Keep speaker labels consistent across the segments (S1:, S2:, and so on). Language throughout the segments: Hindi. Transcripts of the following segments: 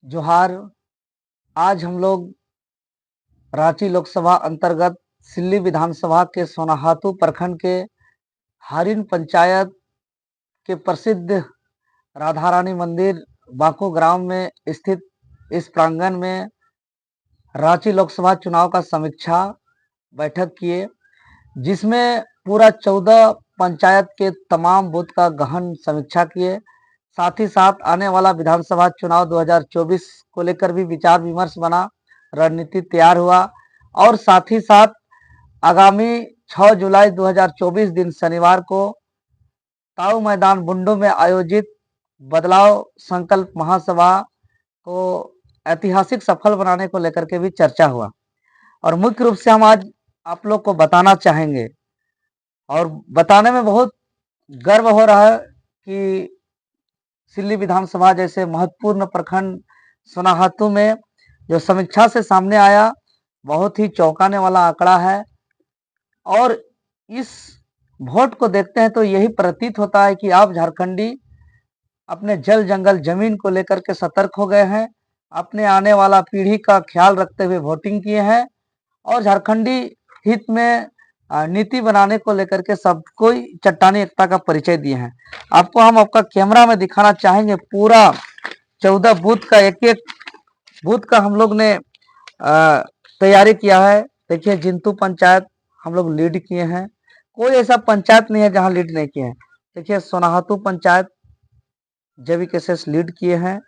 S1: जोहार। आज हम लोग रांची लोकसभा अंतर्गत सिल्ली विधानसभा के सोनाहातू प्रखंड के हारिन पंचायत के प्रसिद्ध राधा रानी मंदिर बाकू ग्राम में स्थित इस प्रांगण में रांची लोकसभा चुनाव का समीक्षा बैठक किए, जिसमें पूरा 14 पंचायत के तमाम बूथ का गहन समीक्षा किए। साथ ही साथ आने वाला विधानसभा चुनाव 2024 को लेकर भी विचार विमर्श बना, रणनीति तैयार हुआ और साथ ही साथ आगामी 6 जुलाई 2024 दिन शनिवार को ताऊ मैदान बुंडू में आयोजित बदलाव संकल्प महासभा को ऐतिहासिक सफल बनाने को लेकर के भी चर्चा हुआ। और मुख्य रूप से हम आज आप लोग को बताना चाहेंगे और बताने में बहुत गर्व हो रहा है कि सिल्ली विधानसभा जैसे महत्वपूर्ण प्रखंड सोनाहातू में जो समीक्षा से सामने आया, बहुत ही चौंकाने वाला आंकड़ा है। और इस वोट को देखते हैं तो यही प्रतीत होता है कि आप झारखंडी अपने जल जंगल जमीन को लेकर के सतर्क हो गए हैं, अपने आने वाला पीढ़ी का ख्याल रखते हुए वोटिंग किए हैं और झारखंडी हित में नीति बनाने को लेकर के सब कोई चट्टानी एकता का परिचय दिए हैं। आपको हम आपका कैमरा में दिखाना चाहेंगे, पूरा 14 बूथ का एक एक बूथ का हम लोग ने तैयारी किया है। देखिए, जिंतू पंचायत हम लोग लीड किए हैं, कोई ऐसा पंचायत नहीं है जहां लीड नहीं किए हैं। देखिए, सोनाहातू पंचायत जेवी केसेस लीड किए हैं,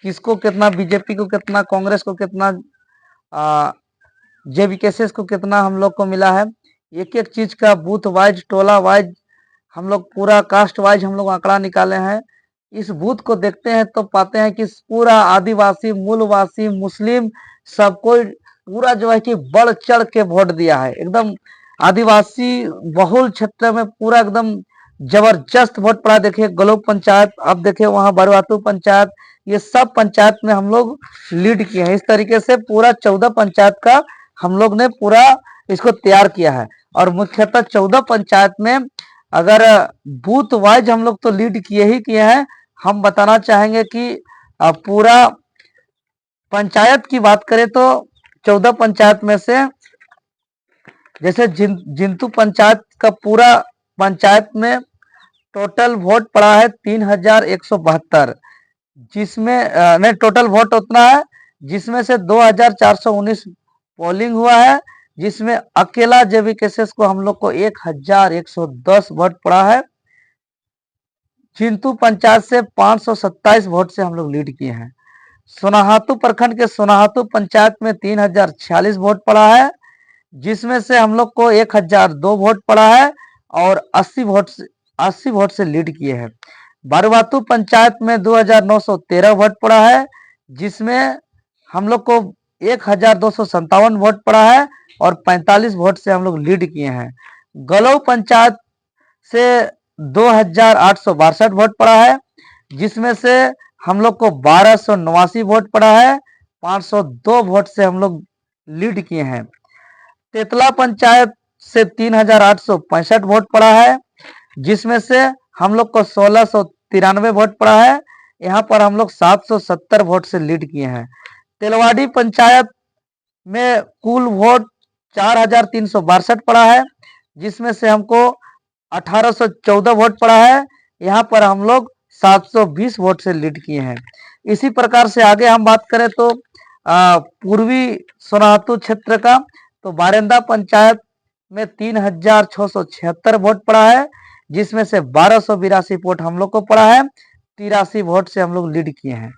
S1: किसको कितना, बीजेपी को कितना, कांग्रेस को कितना, जेवी केसेस को कितना हम लोग को मिला है। एक एक चीज का बूथ वाइज, टोला वाइज, हम लोग पूरा कास्ट वाइज हम लोग आंकड़ा निकाले हैं। इस बूथ को देखते हैं तो पाते हैं कि पूरा आदिवासी, मूलवासी, मुस्लिम सबको पूरा जो है कि बढ़ चढ़ के वोट दिया है। एकदम आदिवासी बहुल क्षेत्र में पूरा एकदम जबरदस्त वोट पड़ा। देखिए, गलोब पंचायत, अब देखिए वहां बरवातू पंचायत, ये सब पंचायत में हम लोग लीड किए हैं। इस तरीके से पूरा 14 पंचायत का हम लोग ने पूरा इसको तैयार किया है। और मुख्यतः 14 पंचायत में अगर बूथ वाइज हम लोग तो लीड किए ही किए हैं। हम बताना चाहेंगे कि पूरा पंचायत की बात करें तो 14 पंचायत में से जैसे जिंतू पंचायत का पूरा पंचायत में टोटल वोट पड़ा है 3172, जिसमें नहीं, टोटल वोट उतना है जिसमें से 2419 पोलिंग हुआ है, जिसमें अकेला जेवी केसेस को हम लोग को 1110 वोट पड़ा है। जिंतू पंचायत से 527 वोट से हम लोग लीड किए हैं। सोनाहातू प्रखंड के सोनाहातू पंचायत में 3046 वोट पड़ा है, जिसमें से हम लोग को 1002 वोट पड़ा है और 80 वोट से लीड किए हैं। बरवातू पंचायत में 2913 वोट पड़ा है, जिसमें हम लोग को 1257 वोट पड़ा है और 45 वोट से हम लोग लीड किए हैं। गलोब पंचायत से 2862 वोट पड़ा है, जिसमें से हम लोग को 1289 वोट पड़ा है, 502 वोट से हम लोग लीड किए हैं। तेतला पंचायत से 3865 वोट पड़ा है, जिसमें से हम लोग को 1693 वोट पड़ा है। यहाँ पर हम लोग 770 वोट से लीड किए हैं। तेलवाड़ी पंचायत में कुल वोट 4362 पड़ा है, जिसमें से हमको 1814 वोट पड़ा है। यहाँ पर हम लोग 720 वोट से लीड किए हैं। इसी प्रकार से आगे हम बात करें तो पूर्वी सोनाहातू क्षेत्र का, तो बारेंदा पंचायत में 3676 वोट पड़ा है, जिसमें से 1282 वोट हम लोग को पड़ा है, 83 वोट से हम लोग लीड किए हैं।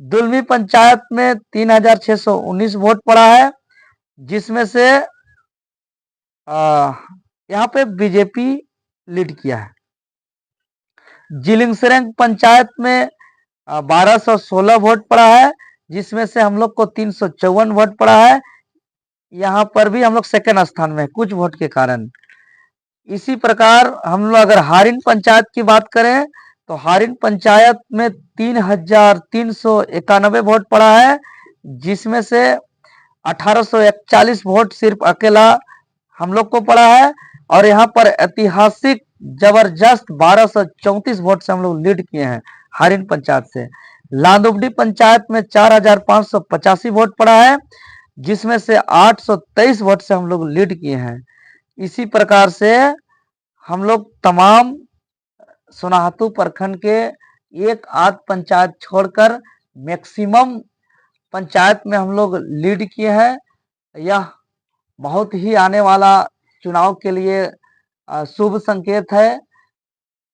S1: दुलमी पंचायत में 3619 वोट पड़ा है, जिसमें से यहाँ पे बीजेपी लीड किया है। जिलिंगसरेंग पंचायत में 1216 वोट पड़ा है, जिसमें से हम लोग को 354 वोट पड़ा है। यहाँ पर भी हम लोग सेकेंड स्थान में कुछ वोट के कारण। इसी प्रकार हम लोग अगर हारिन पंचायत की बात करें तो हारिन पंचायत में 3391 वोट पड़ा है, जिसमें से 1841 वोट सिर्फ अकेला हम लोग को पड़ा है। और यहाँ पर ऐतिहासिक जबरदस्त 1234 वोट से हम लोग लीड किए हैं हारिन पंचायत से। लांदुबडी पंचायत में 4585 वोट पड़ा है, जिसमें से 823 वोट से हम लोग लीड किए हैं। इसी प्रकार से हम लोग तमाम सोनाहातू प्रखंड के एक आध पंचायत छोड़कर मैक्सिमम पंचायत में हम लोग लीड किए हैं। यह बहुत ही आने वाला चुनाव के लिए शुभ संकेत है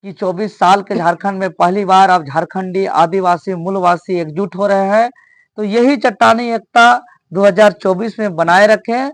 S1: कि 24 साल के झारखंड में पहली बार अब झारखंडी आदिवासी मूलवासी एकजुट हो रहे हैं। तो यही चट्टानी एकता 2024 में बनाए रखें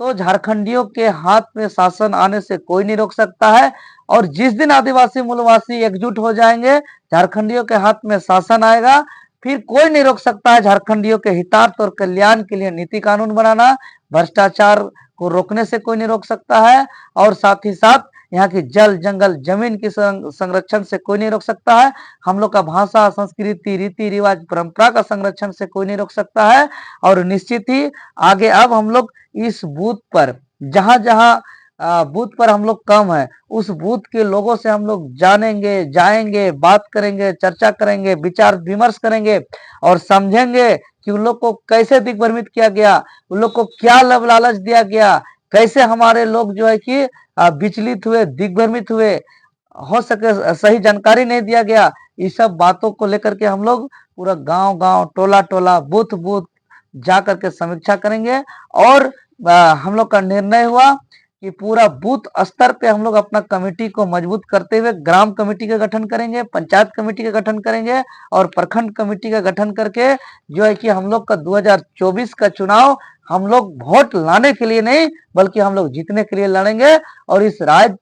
S1: तो झारखंडियों के हाथ में शासन आने से कोई नहीं रोक सकता है। और जिस दिन आदिवासी मूलवासी एकजुट हो जाएंगे, झारखंडियों के हाथ में शासन आएगा, फिर कोई नहीं रोक सकता है झारखंडियों के हितार्थ और कल्याण के लिए नीति कानून बनाना। भ्रष्टाचार को रोकने से कोई नहीं रोक सकता है, और साथ ही साथ यहाँ की जल जंगल जमीन की संरक्षण से कोई नहीं रोक सकता है। हम लोग का भाषा संस्कृति रीति रिवाज परंपरा का संरक्षण से कोई नहीं रोक सकता है। और निश्चित ही आगे अब हम लोग इस बूथ पर जहां जहां बूथ पर हम लोग कम है, उस बूथ के लोगों से हम लोग जानेंगे, जाएंगे, बात करेंगे, चर्चा करेंगे, विचार विमर्श करेंगे और समझेंगे कि उन लोग को कैसे दिग्भ्रमित किया गया, उन लोग को क्या लब लालच दिया गया, कैसे हमारे लोग जो है कि विचलित हुए, दिग्भ्रमित हुए, हो सके सही जानकारी नहीं दिया गया। इस सब बातों को लेकर के हम लोग पूरा गांव गांव टोला टोला बूथ बूथ जा करके समीक्षा करेंगे। और हम लोग का निर्णय हुआ कि पूरा बूथ स्तर पे हम लोग अपना कमेटी को मजबूत करते हुए ग्राम कमेटी का गठन करेंगे, पंचायत कमेटी का गठन करेंगे और प्रखंड कमेटी का गठन करके जो है कि हम लोग का 2024 का चुनाव हम लोग वोट लाने के लिए नहीं बल्कि हम लोग जीतने के लिए लड़ेंगे और इस राज्य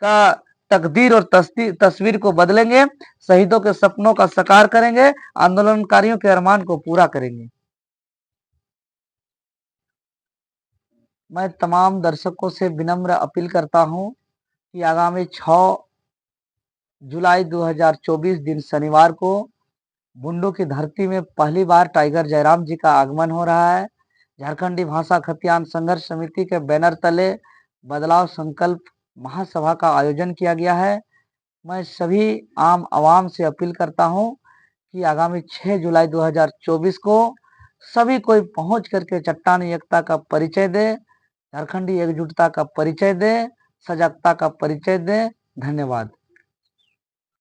S1: का तकदीर और तस्वीर को बदलेंगे, शहीदों के सपनों का साकार करेंगे, आंदोलनकारियों के अरमान को पूरा करेंगे। मैं तमाम दर्शकों से विनम्र अपील करता हूं कि आगामी 6 जुलाई 2024 दिन शनिवार को बुंडू की धरती में पहली बार टाइगर जयराम जी का आगमन हो रहा है। झारखंडी भाषा खतियान संघर्ष समिति के बैनर तले बदलाव संकल्प महासभा का आयोजन किया गया है। मैं सभी आम आवाम से अपील करता हूं कि आगामी 6 जुलाई 2024 को सभी कोई पहुंच करके चट्टानी एकता का परिचय दे, झारखंडी एकजुटता का परिचय दे, सजगता का परिचय दे। धन्यवाद।